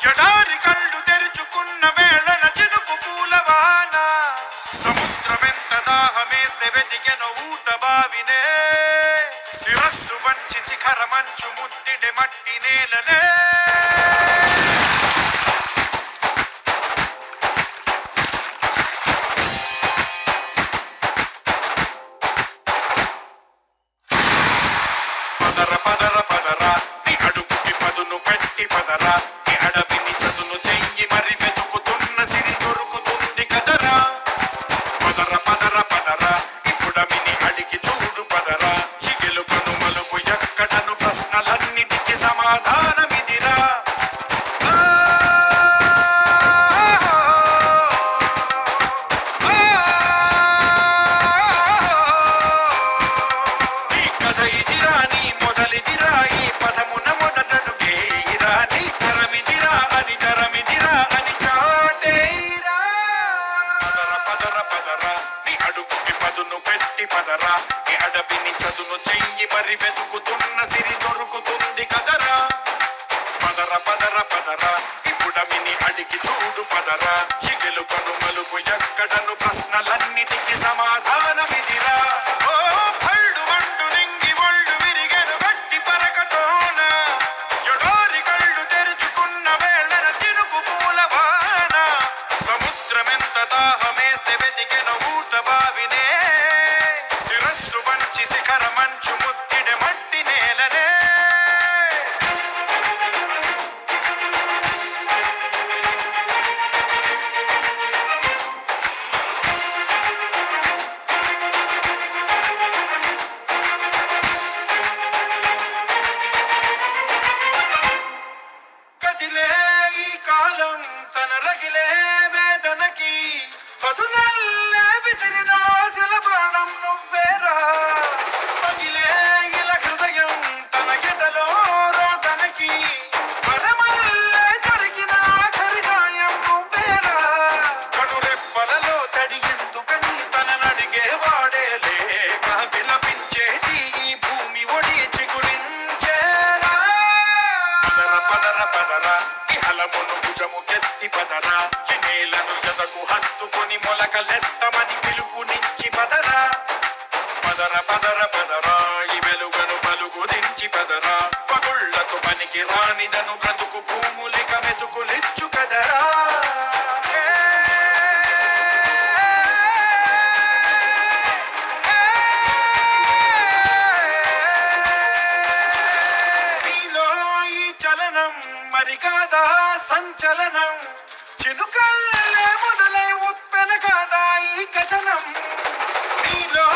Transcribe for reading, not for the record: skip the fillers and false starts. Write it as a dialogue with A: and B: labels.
A: ఎడారి కళ్ళు తెరుచుకున్న వేళన చినుకు పూలవాన సముద్రమెంత దాహమేస్తే వెతికెను ఊట బావినే శిరస్సు వంచి శిఖర మంచు ముద్దిడి మట్టి నేలనే పదర పదర పదరా నీ అడుగుకి పదును పెట్టి పదరా నీ అడవిని చదును చెయ్యి మరి వెతుకుతున్న సిరి దొరుకుతుంది కదరా పదర పదర పదరా ఇప్పుడమిని అడిగి చూడు పదరా చిగిలు కను మలుపు ఎక్కడను ప్రశ్నలన్నిటికీ సమాధానమిదిరా నీ కథ ఇదిరా నీ మొదలిదిరా ఈ పదమున మొదటడుగేయిరా నీ తరమిదిరా అని తరమిదిరా అని చాటేయిరా పదర పదర పదరా నీ అడుగుకి పదును పెట్టి పదరా నీ అడవిని చదును చెయ్యి మరి వెతుకుతున్న సిరి దొరుకుతుంది కదరా పదర పదర పదరా ఇప్పుడమిని అడిగి చూడు పదరా చిగిలు కను మలుపు ఎక్కడను ప్రశ్నలన్నిటికీ సమాధానమిదిరా ఓ భళ్ళు వండు నింగి ఒళ్ళు విరిగెను గట్టి పరకతోన ఎడారి కళ్ళు తెరుచుకున్న వేళన చినుకు పూలవాన సముద్రమెంత దాహమేస్తే వెతికెను ఊట బావినే శిరస్సు వంచి శిఖర మంచు ముద్దిడి మట్టి నేలనే కదిలే ఈ కాలం తన రగిలే వేదనకి పదునల్లే విసిరిన ఆశల ప్రాణం నువ్వేరా పగిలే ఇల హృదయం తన ఎదలో రోదనకి పరమల్లే దొరికిన ఆఖరి సాయం నువ్వేరా కనురెప్పలలో తడి ఎందుకని తననడిగే వాడే లేక విలపించేటి ఈ భూమి ఒడి చిగురించేరా పదర పదర పదరా ఇహలమును భుజము కెత్తి పదరా ఈ నేలను జతకు హత్తుకొని మొలకలెత్తమని పిలుపునిచ్చి పదరా పదర పదర పదరా ఈ వెలుగను పలుగు దించి పదరా పగుళ్లకు పనికి రానిదను బ్రతుకు భూములిక మెతుకులిచ్చు కదరా నీలో ఈ చలనం మరి కాదా సంచలనం చినుకల్లే మొదలై ఉప్పెన కాదా ఈ కథనం నీలో